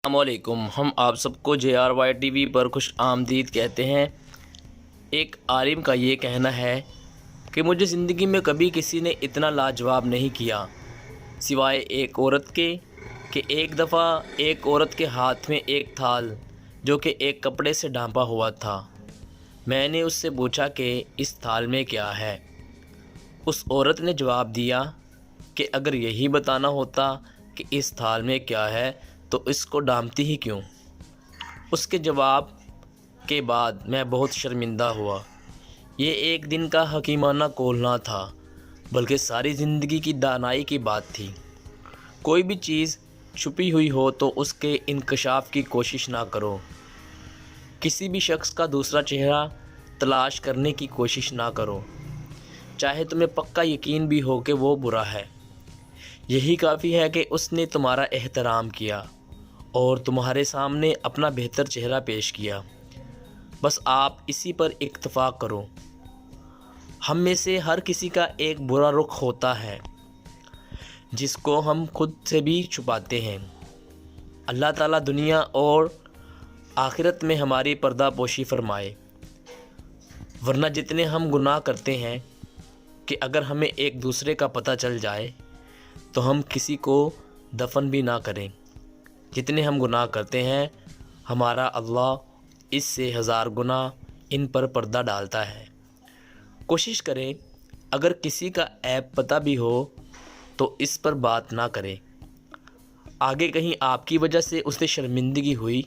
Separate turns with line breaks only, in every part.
السلام علیکم۔ ہم آپ سب کو JRY TV پر خوش آمدید کہتے ہیں۔ ایک عالم کا یہ کہنا ہے کہ مجھے زندگی میں کبھی کسی نے اتنا لاجواب نہیں کیا سوائے ایک عورت کے، کہ ایک دفعہ ایک عورت کے ہاتھ میں ایک تھال جو کہ ایک کپڑے سے ڈھانپا ہوا تھا۔ میں نے اس سے پوچھا کہ اس تھال میں کیا ہے؟ اس عورت نے جواب دیا کہ اگر یہی بتانا ہوتا کہ اس تھال میں کیا ہے تو اس کو ڈھانپتی ہی کیوں؟ اس کے جواب کے بعد میں بہت شرمندہ ہوا۔ یہ ایک دن کا حکیمانہ قول نہ تھا، بلکہ ساری زندگی کی دانائی کی بات تھی۔ کوئی بھی چیز چھپی ہوئی ہو تو اس کے انکشاف کی کوشش نہ کرو۔ کسی بھی شخص کا دوسرا چہرہ تلاش کرنے کی کوشش نہ کرو، چاہے تمہیں پکا یقین بھی ہو کہ وہ برا ہے۔ یہی کافی ہے کہ اس نے تمہارا احترام کیا اور تمہارے سامنے اپنا بہتر چہرہ پیش کیا۔ بس آپ اسی پر اکتفا کرو۔ ہم میں سے ہر کسی کا ایک برا رخ ہوتا ہے جس کو ہم خود سے بھی چھپاتے ہیں۔ اللہ تعالیٰ دنیا اور آخرت میں ہماری پردہ پوشی فرمائے، ورنہ جتنے ہم گناہ کرتے ہیں کہ اگر ہمیں ایک دوسرے کا پتہ چل جائے تو ہم کسی کو دفن بھی نہ کریں۔ جتنے ہم گناہ کرتے ہیں ہمارا اللہ اس سے 1000 گنا ان پر پردہ ڈالتا ہے۔ کوشش کریں اگر کسی کا عیب پتہ بھی ہو تو اس پر بات نہ کریں۔ آگے کہیں آپ کی وجہ سے اسے شرمندگی ہوئی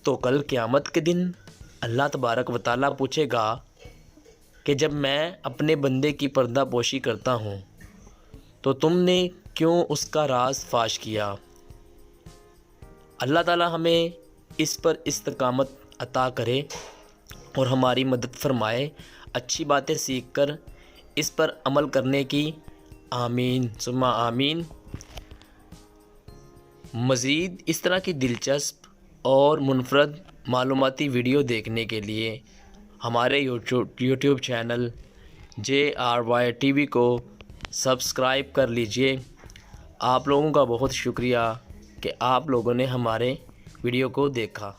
تو کل قیامت کے دن اللہ تبارک و تعالیٰ پوچھے گا کہ جب میں اپنے بندے کی پردہ پوشی کرتا ہوں تو تم نے کیوں اس کا راز فاش کیا؟ اللہ تعالیٰ ہمیں اس پر استقامت عطا کرے اور ہماری مدد فرمائے، اچھی باتیں سیکھ کر اس پر عمل کرنے کی۔ آمین ثم آمین۔ مزید اس طرح کی دلچسپ اور منفرد معلوماتی ویڈیو دیکھنے کے لیے ہمارے یوٹیوب چینل JRY TV کو سبسکرائب کر لیجئے۔ آپ لوگوں کا بہت شکریہ کہ آپ لوگوں نے ہمارے ویڈیو کو دیکھا۔